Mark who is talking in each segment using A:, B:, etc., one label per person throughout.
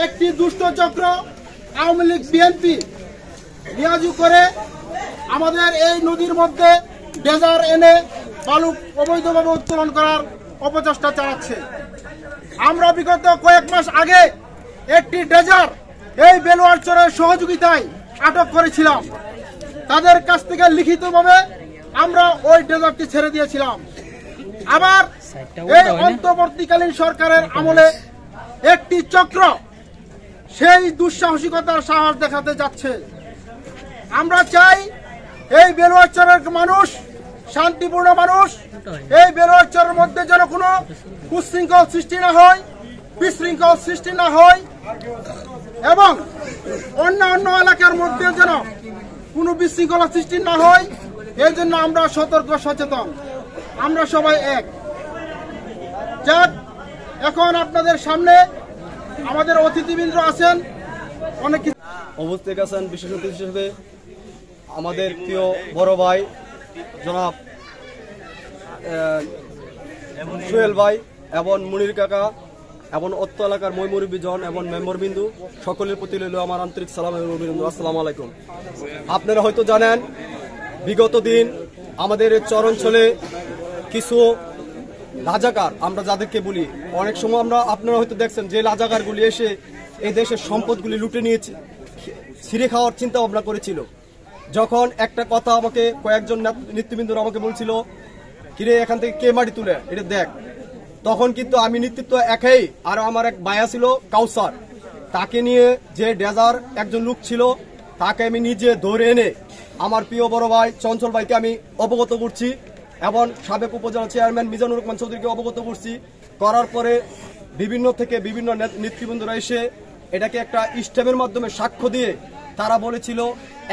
A: একটি দুষ্ট চক্র আওয়ামী লীগ বিএনপি নিয়োগ করে আমাদের এই নদীর মধ্যে ডেজার এনে বালু অবৈধভাবে উত্তোলন করার অপচেষ্টা চালাচ্ছে। আমরা বিগত কয়েক মাস আগে একটি ডেজার এই বেলোয়ারচরের সহযোগিতায় আটক করেছিলাম। তাদের কাছ থেকে লিখিতভাবে আমরা ওই ডেজারটি ছেড়ে দিয়েছিলাম। আবার এই অন্তর্বর্তীকালীন সরকারের আমলে একটি চক্র সেই দুঃসাহসিকতার সাহস দেখাতে যাচ্ছে। আমরা চাই এই বেলোয়ারচরের মানুষ শান্তিপূর্ণ মানুষ, এই বেলোয়ারচরের মধ্যে যেন কোনো উচ্ছৃঙ্খল সৃষ্টি না হয়, বিশৃঙ্খল সৃষ্টি না হয় এবং অন্য এলাকার মধ্যে যেন কোনো বিশৃঙ্খলা সৃষ্টি না হয়। এই জন্য আমরা সতর্ক সচেতন, আমরা সবাই এক। যাক, এখন আপনাদের সামনে আমাদের অতিথিবৃন্দ আছেন, অনেক
B: উপস্থিত আছেন বিশেষ অতিথি হিসেবে আমাদের প্রিয় বড় ভাই জনাব সোহেল ভাই এবং মুনির কাকা এবং অত্র এলাকার ময়মুরবিজন এবং মেম্বরবিন্দু সকলের প্রতি রইল আমার আন্তরিক সালাম এবং অভিনন্দন। আসসালামু আলাইকুম। আপনারা হয়তো জানেন বিগত দিন আমাদের চর অঞ্চলে কিছু রাজাকার, আমরা যাদেরকে বলি, অনেক সময় আপনারা হয়তো দেখছেন যে রাজাকারগুলি এসে এই দেশের সম্পদগুলি লুটে নিয়েছে, ছিঁড়ে খাওয়ার চিন্তা ভাবনা করেছিল। যখন একটা কথা আমাকে কয়েকজন নেতৃবৃন্দরা আমাকে বলছিল, কিরে এখান থেকে কে মাটি তুলে এটা দেখ, তখন কিন্তু আমি নেতৃত্ব একাই, আর আমার এক ভাইয়া ছিল কাউসার, তাকে নিয়ে যে ডেজার একজন লোক ছিল তাকে আমি নিজে ধরে এনে আমার প্রিয় বড় ভাই চঞ্চল ভাইকে আমি অবগত করছি এবং সাবেক উপজেলা চেয়ারম্যান মিজানুর রহমান চৌধুরীকে অবগত করছি। করার পরে বিভিন্ন নেতৃবৃন্দরা এসে এটাকে একটা স্টেমের মাধ্যমে সাক্ষ্য দিয়ে তারা বলেছিল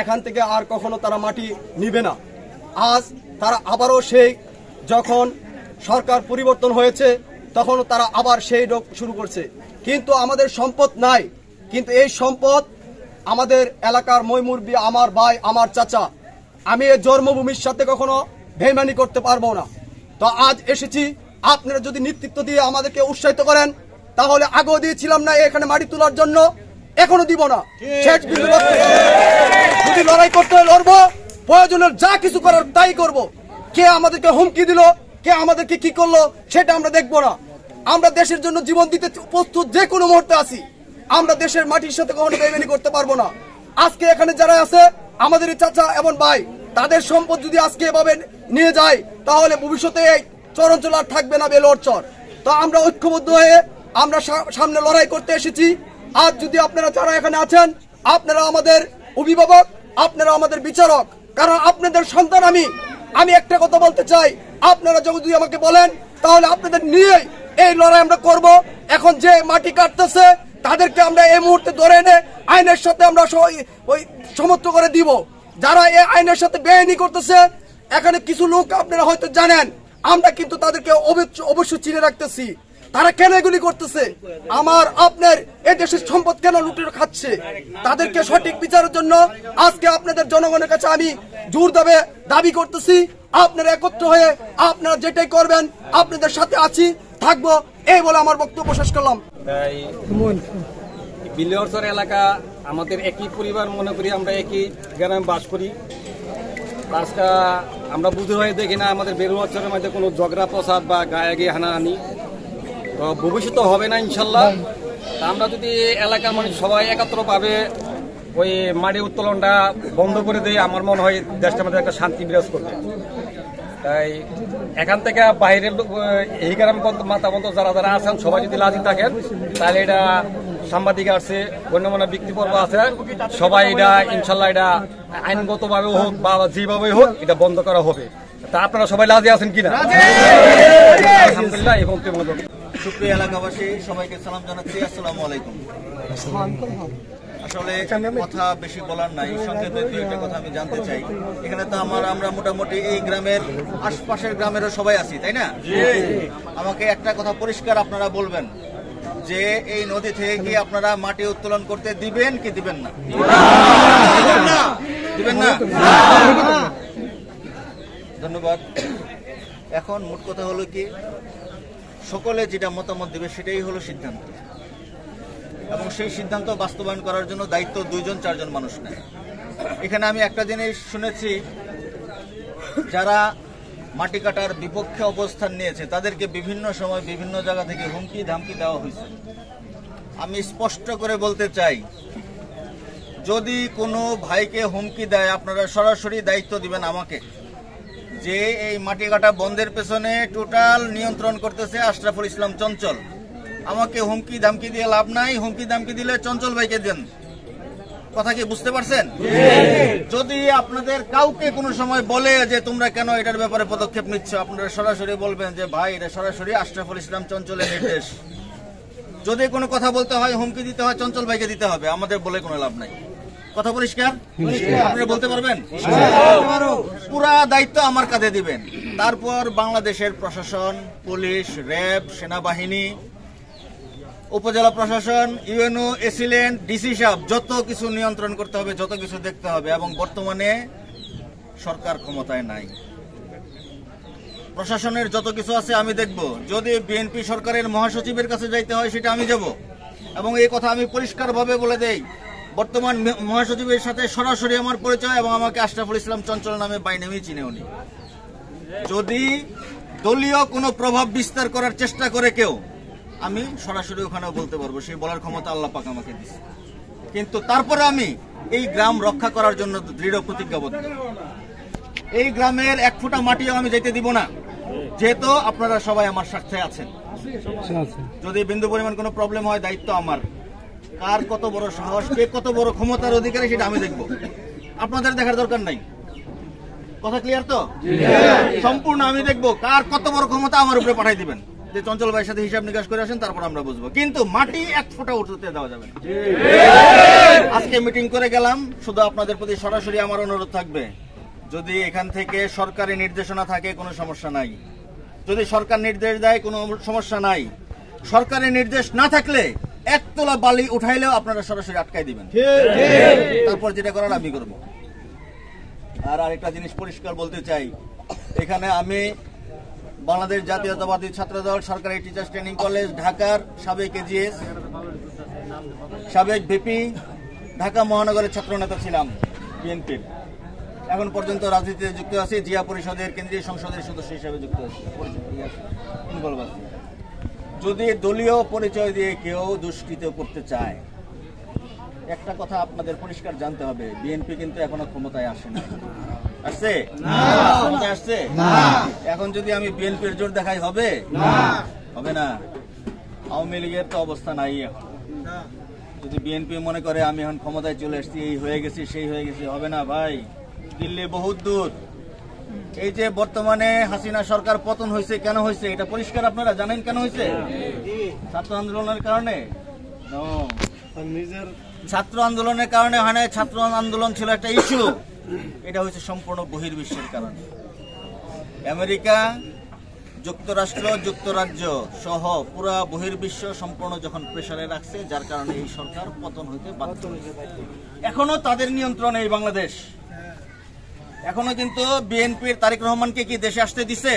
B: এখান থেকে আর কখনো তারা মাটি নিবে না। আজ তারা আবারও সেই, যখন সরকার পরিবর্তন হয়েছে তখন তারা আবার সেই রোগ শুরু করছে। কিন্তু আমাদের সম্পদ নাই, কিন্তু এই সম্পদ আমাদের এলাকার ময়মুরবি, আমার ভাই, আমার চাচা। আমি এই জন্মভূমির সাথে কখনো বেইমানি করতে পারবো না। তো আজ এসেছি, আপনারা যদি নেতৃত্ব দিয়ে আমাদেরকে উৎসাহিত করেন, তাহলে আগেও দিয়েছিলাম না এখানে মাটি তোলার জন্য, এখনো দিব না। যদি লড়াই করতে লড়বো, প্রয়োজনের যা কিছু করার তাই করব। কে আমাদেরকে হুমকি দিল, কে আমাদেরকে কি করলো সেটা আমরা দেখবো না। আমরা দেশের জন্য জীবন দিতে প্রস্তুত, যে কোনো মুহূর্তে আছি। আমরা দেশের মাটির সাথে কখনো বেইমানি করতে পারবো না। আজকে এখানে যারা আছে আমাদের চাচা এবং ভাই, তাদের সম্পদ যদি আজকে এভাবে নিয়ে যায় তাহলে ভবিষ্যতে এই চর অঞ্চল আর থাকবে না, বেলোয়ারচর। তো আমরা ঐক্যবদ্ধ হয়ে আমরা সামনে লড়াই করতে এসেছি। আজ যদি আপনারা যারা এখানে আছেন, আপনারা আমাদের অভিভাবক, আপনারা আমাদের বিচারক, কারণ আপনাদের সন্তান আমি একটা কথা বলতে চাই, আপনারা যদি আমাকে বলেন তাহলে আপনাদের নিয়ে এই লড়াই আমরা করব। এখন যে মাটি কাটতেছে তাদেরকে আমরা এই মুহূর্তে ধরে এনে আইনের সাথে আমরা ওই সমর্থন করে দিব। যারা এই আইনের সাথে বেআইনি করতেছে, এখানে কিছু লোক আপনারা হয়তো জানেন, আমরা কিন্তু তাদেরকে অবশ্যই চিনে রাখতেছি। তারা কেন এগুলি করতেছে, আমার আপনার এই দেশের সম্পদ কেন লুটে খাচ্ছে, তাদেরকে সঠিক বিচারের জন্য আজকে আপনাদের জনগণের কাছে আমি জোর দাবি করতেছি। আপনারা একত্র হয়ে আপনারা যেটাই করবেন আপনাদের সাথে আছি, থাকবো, এই বলে আমার বক্তব্য শেষ করলাম।
C: বেলোয়ারচর এলাকা আমাদের একই পরিবার মনে করি, আমরা একই গ্রামে বাস করি। আজকে আমরা বুঝে হয়ে দেখি না আমাদের বেলোয়ারচরের মধ্যে কোনো ঝগড়া প্রসাদ বা গায়ে হানাহানি তো ভবিষ্যতে হবে না ইনশাল্লাহ। আমরা যদি এলাকার মানুষ সবাই একত্রভাবে ওই মাটি উত্তোলনটা বন্ধ করে দেয়, আমার মনে হয় দেশটার মধ্যে একটা শান্তি বিরাজ করবে। তাই এখান থেকে বাইরের এই গ্রাম মাথা বন্ধ যারা যারা আছেন সবাই যদি লাজি থাকেন, তাহলে এটা সাংবাদিক আছে, অন্য ব্যক্তিবর্গ আছে, সবাই এটা ইনশাল্লাহ এটা আইনগতভাবে হোক বা যেভাবে হোক এটা বন্ধ করা হবে। তা আপনারা সবাই লাজি আছেন কিনা? আলহামদুলিল্লাহ। এবং
D: সুপ্রিয় এলাকাবাসী, সবাইকে সালাম জানাচ্ছি, আসসালামু আলাইকুম। আসলে কথা বেশি বলার নাই, সংক্ষেপে দু একটা কথা আমি জানতে চাই। এখানে তো আমরা মোটামুটি এই গ্রামের আশপাশের গ্রামেরও সবাই আছি, তাই না? আমাকে একটা কথা পরিষ্কার আপনারা বলবেন যে এই নদী থেকে কি আপনারা মাটি উত্তোলন করতে দিবেন কি দিবেন না? দিবেন না? ধন্যবাদ। এখন মোট কথা হলো কি, সকলে যেটা মতামত দিবে সেটাই হলো সিদ্ধান্ত। এবং সেই সিদ্ধান্ত বাস্তবায়ন করার জন্য দায়িত্ব 2-4 মানুষ নেয়। এখানে আমি একটা জিনিস শুনেছি, যারা মাটি কাটার বিপক্ষে অবস্থান নিয়েছে তাদেরকে বিভিন্ন সময় বিভিন্ন জায়গা থেকে হুমকি ধামকি দেওয়া হয়েছে। আমি স্পষ্ট করে বলতে চাই, যদি কোনো ভাইকে হুমকি দেয় আপনারা সরাসরি দায়িত্ব দিবেন আমাকে, যে এই মাটি কাটা বন্ধের পেছনে টোটাল নিয়ন্ত্রণ করতেছে আশরাফুল ইসলাম চঞ্চল। আমাকে হুমকি ধামকি দিয়ে লাভ নাই, হুমকি ধামকি দিলে চঞ্চল ভাইকে দেন। কথা কি বুঝতে পারছেন? যদি আপনাদের কাউকে কোনো সময় বলে যে তোমরা কেন এটার ব্যাপারে পদক্ষেপ নিচ্ছ, আপনারা সরাসরি বলবেন যে ভাই এটা সরাসরি আশরাফুল ইসলাম চঞ্চলের নির্দেশ। যদি কোনো কথা বলতে হয়, হুমকি দিতে হয়, চঞ্চল ভাইকে দিতে হবে, আমাদের বলে কোনো লাভ নাই। কথা পরিষ্কার? আপনারা বলতে পারবেন? পুরা দায়িত্ব আমার কাঁধে দিবেন। তারপর বাংলাদেশের প্রশাসন, পুলিশ, র্যাব, সেনাবাহিনী, উপজেলা প্রশাসন, ইউএনও, এসিলেন্ট, ডিসি সাহেব, যত কিছু নিয়ন্ত্রণ করতে হবে, যত কিছু দেখতে হবে। এবং বর্তমানে সরকার ক্ষমতায় নাই, প্রশাসনের যত কিছু আছে আমি দেখব। যদি বিএনপি সরকারের মহাসচিবের কাছে যাইতে হয় সেটা আমি যাব। এবং এই কথা আমি পরিষ্কারভাবে বলে দেই, বর্তমান মহাসচিবের সাথে সরাসরি আমার পরিচয় এবং আমাকে আশরাফুল ইসলাম চঞ্চল নামে বাইনামি চিনেও নি। যদি দলীয় কোনো প্রভাব বিস্তার করার চেষ্টা করে কেউ, আমি সরাসরি ওখানেও বলতে পারবো, সেই বলার ক্ষমতা আল্লাহ পাক আমাকে দিচ্ছে। কিন্তু তারপরে আমি এই গ্রাম রক্ষা করার জন্য দৃঢ় প্রতিজ্ঞাবদ্ধ। এই গ্রামের 1 ফুটা মাটিও আমি যেতে দিব না, যেহেতু আপনারা সবাই আমার সাথে আছেন। যদি বিন্দু পরিমাণ কোনো প্রবলেম হয়, দায়িত্ব আমার। কার কত বড় সাহস, কে কত বড় ক্ষমতার অধিকারী সেটা আমি দেখব, আপনাদের দেখার দরকার নাই। কথা ক্লিয়ার তো? সম্পূর্ণ আমি দেখব কার কত বড় ক্ষমতা আমার উপরে পাঠাই দিবেন, যে চঞ্চল ভাইয়ের সাথে হিসাব নিকাশ করে আসেন, তারপর আমরা বুঝবো। কিন্তু মাটি 1 ফুটা উঠতে দেওয়া যাবে না। আজকে মিটিং করে গেলাম, শুধু আপনাদের প্রতি সরাসরি আমার অনুরোধ থাকবে, যদি এখান থেকে সরকারি নির্দেশনা থাকে কোনো সমস্যা নাই, যদি সরকার নির্দেশ দেয় কোনো সমস্যা নাই, সরকারি নির্দেশ না থাকলে 1 তোলা বালি উঠাইলেও আপনারা সরাসরি আটকাই দিবেন। তারপর যেটা করার আমি করব। আর আরেকটা জিনিস পরিষ্কার বলতে চাই, এখানে আমি বাংলাদেশ জাতীয়তাবাদী ছাত্রদল, সরকারি টিচার্স ট্রেনিং কলেজ, ঢাকার সাবেক এজিএস, সাবেক ভিপি, ঢাকা মহানগরের ছাত্রনেতা ছিলাম বিএনপির। এখন পর্যন্ত রাজনীতিতে যুক্ত আছি, জিয়া পরিষদের কেন্দ্রীয় সংসদের সদস্য হিসেবে যুক্ত আছি। যদি দলীয় পরিচয় দিয়ে কেউ দুষ্কৃত করতে চায়, একটা কথা আপনাদের পরিষ্কার জানতে হবে, বিএনপি কিন্তু এখনো ক্ষমতায় আসে না। আসছে? ক্ষমতায় আসছে? এখন যদি আমি বিএনপির জোর দেখাই হবে? হবে না। আওয়ামী লীগের তো অবস্থা নাই এখন। যদি বিএনপি মনে করে আমি এখন ক্ষমতায় চলে আসছি, এই হয়ে গেছি, সেই হয়ে গেছি, হবে না ভাই। দিল্লি বহুত দূর। এই যে বর্তমানে হাসিনা সরকার পতন হয়েছে, কেন হয়েছে এটা পরিষ্কার আপনারা জানেন কেন হয়েছে? ছাত্র আন্দোলনের কারণে? ছাত্র আন্দোলনের কারণে হয় না। ছাত্র আন্দোলন ছিল একটা ইস্যু, এটা হচ্ছে সম্পূর্ণ বহির্বিশ্বের কারণে। আমেরিকা, যুক্তরাষ্ট্র, যুক্তরাজ্য সহ পুরা বহির্বিশ্ব সম্পূর্ণ যখন প্রেসারে রাখছে, যার কারণে এই সরকার পতন হইতে বাধ্য হয়েছে। এখনো তাদের নিয়ন্ত্রণে এই বাংলাদেশ। এখনো কিন্তু বিএনপির তারেক রহমানকে কি দেশে আসতে দিছে?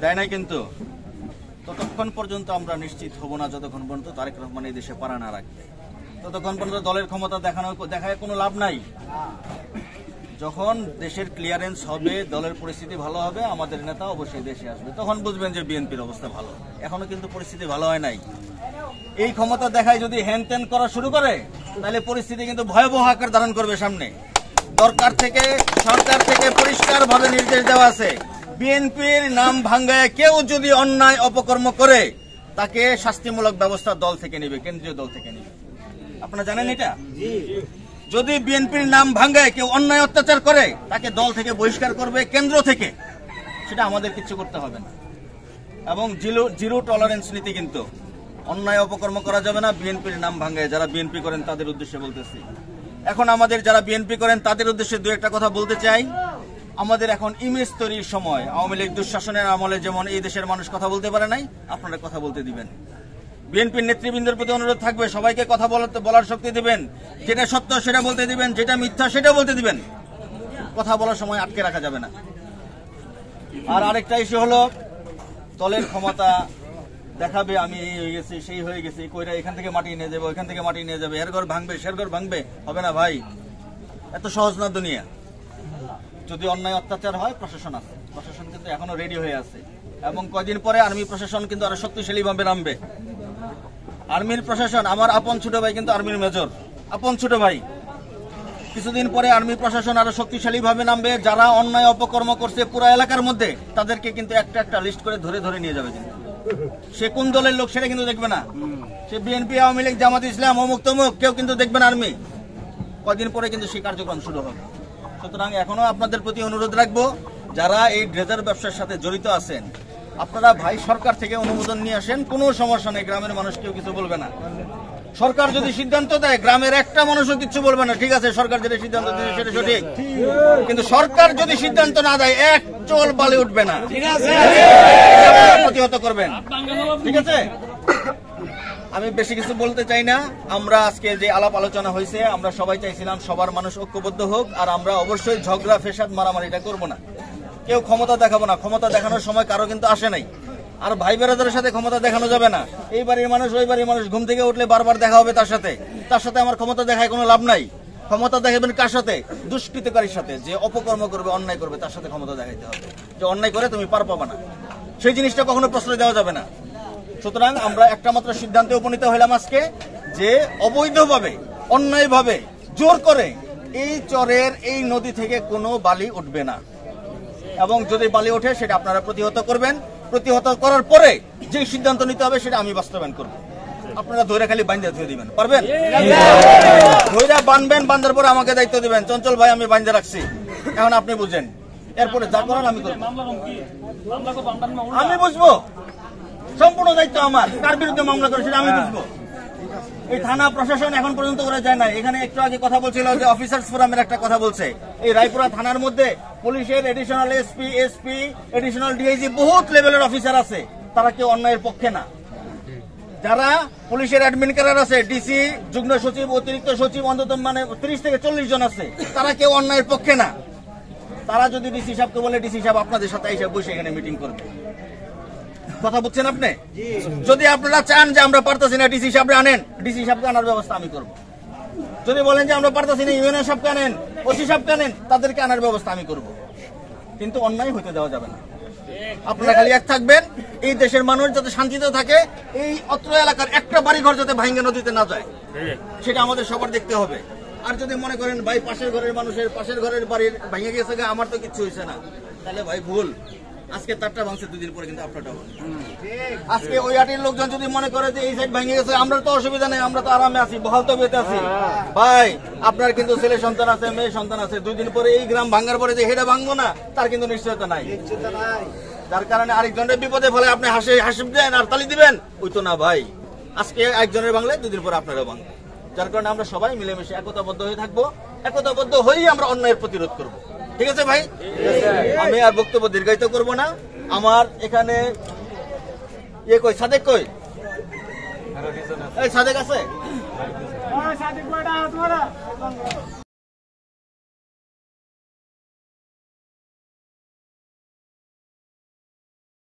D: দেয় নাই। কিন্তু ততক্ষণ পর্যন্ত আমরা নিশ্চিত হব না যতক্ষণ পর্যন্ত তারেক রহমান এই দেশে পাড়া না রাখবে। ততক্ষণ পর্যন্ত দলের ক্ষমতা দেখায় কোনো লাভ নাই। যখন দেশের ক্লিয়ারেন্স হবে, দলের পরিস্থিতি ভালো হবে, আমাদের নেতা অবশ্যই দেশে আসবে, তখন বুঝবেন যে বিএনপির অবস্থা ভালো। এখনো কিন্তু পরিস্থিতি ভালো হয় নাই। এই ক্ষমতা দেখায় যদি হ্যান ত্যান করা শুরু করে, তাহলে পরিস্থিতি কিন্তু ভয়াবহ আকার ধারণ করবে সামনে। সরকার থেকে পরিষ্কার ভাবে নির্দেশ দেওয়া আছে, বিএনপির নাম ভাঙ্গায় কেউ যদি অন্যায় অপকর্ম করে, তাকে শাস্তিমূলক ব্যবস্থা দল থেকে নেবে, কেন্দ্রীয় দল থেকে নেবে। আপনারা জানেন এটা? যদি বিএনপির নাম ভাঙ্গায় কেউ অন্যায় অত্যাচার করে, তাকে দল থেকে বহিষ্কার করবে কেন্দ্র থেকে। সেটা আমাদের কিছু করতে হবে না। এবং জিরো টলারেন্স নীতি, কিন্তু অন্যায় অপকর্ম করা যাবে না বিএনপির নাম ভাঙ্গায়। যারা বিএনপি করেন তাদের উদ্দেশ্যে বলতেছি। এখন আমাদের যারা বিএনপি করেন তাদের উদ্দেশ্যে দু একটা কথা বলতে চাই। আমাদের এখন ইমেজ তৈরির সময়। আওয়ামী লীগ দুঃশাসনের আমলে যেমন এই দেশের মানুষ কথা বলতে পারে নাই, আপনারা কথা বলতে দিবেন। বিএনপির নেতৃবৃন্দের প্রতি অনুরোধ থাকবে, সবাইকে কথা বলার শক্তি দিবেন। যেটা সত্য সেটা বলতে দিবেন, যেটা মিথ্যা সেটা বলতে দিবেন। কথা বলার সময় আটকে রাখা যাবে না। আর আরেকটা ইস্যু হলো, দলের ক্ষমতা দেখাবে আমি এই হয়ে গেছি সেই হয়ে গেছি, কইরা এখান থেকে মাটি নিয়ে যাবে ওইখান থেকে মাটি নিয়ে যাবে, এর ঘর ভাঙবে সের ঘর ভাঙবে, হবে না ভাই। এত সহজ না দুনিয়া। যদি অন্যায় অত্যাচার হয় প্রশাসন আছে, প্রশাসন কিন্তু এখনো রেডি হয়ে আছে এবং কয়দিন পরে আর্মি প্রশাসন কিন্তু আরো শক্তিশালী ভাবে নামবে। আর্মির প্রশাসন, আমার আপন ছোট ভাই কিন্তু আর্মির মেজর, আপন ছোট ভাই। কিছুদিন পরে আর্মি প্রশাসন আরো শক্তিশালী ভাবে নামবে। যারা অন্যায় অপকর্ম করছে পুরো এলাকার মধ্যে তাদেরকে কিন্তু একটা একটা লিস্ট করে ধরে ধরে নিয়ে যাবে। কিন্তু সে কোন দলের লোক সেটা কিন্তু দেখবে না, সে বিএনপি, আওয়ামী লীগ, জামাত ইসলাম, অমুক তমুক, কেউ কিন্তু দেখবে না আর্মি। কদিন পরে কিন্তু সেই কার্যক্রম শুরু হবে। সুতরাং এখনো আপনাদের প্রতি অনুরোধ রাখবো, যারা এই ড্রেজার ব্যবসার সাথে জড়িত আছেন আপনারা ভাই সরকার থেকে অনুমোদন নিয়ে আসেন, কোনো সমস্যা নেই, গ্রামের মানুষ কেউ কিছু বলবে না। সরকার যদি সিদ্ধান্ত দেয় গ্রামের একটা মানুষও কিছু বলবে না, ঠিক আছে সরকার যেটা সিদ্ধান্ত দিয়েছে সেটা সঠিক। কিন্তু সরকার যদি সিদ্ধান্ত না দেয় এক চোল বালি উঠবে না, ঠিক আছে, প্রতিহত করবেন, ঠিক আছে। আমি বেশি কিছু বলতে চাই না। আমরা আজকে যে আলাপ আলোচনা হয়েছে আমরা সবাই চাইছিলাম সবার মানুষ ঐক্যবদ্ধ হোক, আর আমরা অবশ্যই ঝগড়া ফেসাদ মারামারিটা করবো না, কেউ ক্ষমতা দেখাবো না। ক্ষমতা দেখানোর সময় কারো কিন্তু আসে নাই। আর ভাই বেড়াদের সাথে ক্ষমতা দেখানো যাবে না। এই বাড়ির মানুষ ওই বাড়ির মানুষ ঘুম থেকে উঠলে বারবার দেখা হবে তার সাথে, তার সাথে আমার ক্ষমতা দেখায় কোনো লাভ নাই। ক্ষমতা দেখাবেন কার সাথে? দুষ্কৃতকারীর সাথে, যে অপকর্ম করবে অন্যায় করবে তার সাথে ক্ষমতা দেখাইতে হবে। যে অন্যায় করে তুমি পার পাবা না, সেই জিনিসটা কখনো প্রশ্রয় দেওয়া যাবে না। সুতরাং আমরা একটা মাত্র সিদ্ধান্তে উপনীত হইলাম আজকে, যে অবৈধভাবে অন্যায়ভাবে জোর করে এই চরের এই নদী থেকে কোনো বালি উঠবে না, এবং যদি বালি ওঠে সেটা আপনারা প্রতিহত করবেন। প্রতিহত করার পরে যে সিদ্ধান্ত নিতে হবে সেটা আমি বাস্তবায়ন করব। আপনারা ধৈর্য খালি বান্ধা ধুয়ে দিবেন, পারবেন? ধৈর্য বানবেন, বান্ধার পরে আমাকে দায়িত্ব দিবেন, চঞ্চল ভাই আমি বান্ধা রাখছি, এখন আপনি বুঝেন, এরপরে যা করার আমি করব, আমি বুঝবো, সম্পূর্ণ দায়িত্ব আমার। কার বিরুদ্ধে মামলা করে সেটা আমি বুঝবো। এই থানা প্রশাসন এখন পর্যন্ত করে যায় না। এখানে একটু আগে কথা বলছিল যে অফিসার্স ফোরামের একটা কথা বলছে, এই রায়পুরা থানার মধ্যে পুলিশের এডিশনাল এসপি, এডিশনাল ডিআইজি বহুত লেভেলের অফিসার আছে, তারা কেউ অন্যায়ের পক্ষে না। যারা পুলিশের অ্যাডমিন ক্যাডার আছে, ডিসি, যুগ্ম সচিব, অতিরিক্ত সচিব, অন্তত মানে 30 থেকে 40 জন আছে, তারা কেউ অন্যায়ের পক্ষে না। তারা যদি ডিসি সাহেবকে বলে ডিসি সাহেব আপনাদের সাথে এসে বসে এখানে মিটিং করবে। কথা বুঝছেন আপনি? যদি আপনারা চান যে আমরা পারতেছি না ডিসি সাহেব আনেন, ডিসি সাহেবকে আনার ব্যবস্থা আমি করব। যদি বলেন যে আমরা পারতেছি না ইউএনএ সাহেবকে আনেন, ওসি সাহেবকে আনেন, তাদেরকে আনার ব্যবস্থা আমি করব। কিন্তু অন্যায় হতে দেওয়া যাবে না। আপনারা খালি এক থাকবেন, এই দেশের মানুষ যাতে শান্তিতে থাকে, এই অত্র এলাকার একটা বাড়িঘর যাতে ভাঙ্গা নদীতে না যায়, সেটা আমাদের সবার দেখতে হবে। আর যদি মনে করেন ভাই পাশের ঘরের মানুষের পাশের ঘরের বাড়ির ভেঙে গেছে, আমার তো কিছু হয়েছে না, তাহলে ভাই ভুল। আজকে তারটা ভাঙছে, 2 দিন পরে কিন্তু আপনারটা হবে। আজকে ওই আটির লোকজন যদি মনে করে যে এই সাইড ভেঙে গেছে, আমরা তো অসুবিধা নেই, আমরা তো আরামে আছি, বহাল তো বেঁচে আছি। ভাই আপনার কিন্তু ছেলে সন্তান আছে, মেয়ে সন্তান আছে, 2 দিন পরে এই গ্রাম ভাঙার পরে যে হেটা ভাঙবো না তার কিন্তু নিশ্চয়তা নাই। যার কারণে আরেকজনের বিপদে ফলে আপনি হাসি দেন আর তালি দিবেন, ওই তো না ভাই। আজকে একজনের বাংলায় 2 দিন পরে আপনারা ভাঙবেন। যার কারণে আমরা সবাই মিলেমিশে একতাবদ্ধ হয়ে থাকবো, একতাবদ্ধ হয়েই আমরা অন্যায়ের প্রতিরোধ করব। ঠিক আছে ভাই? আমি আর বক্তব্য দীর্ঘায়িত করব না। আমার এখানে কই সাদেক, কই এই সাদেক আছে?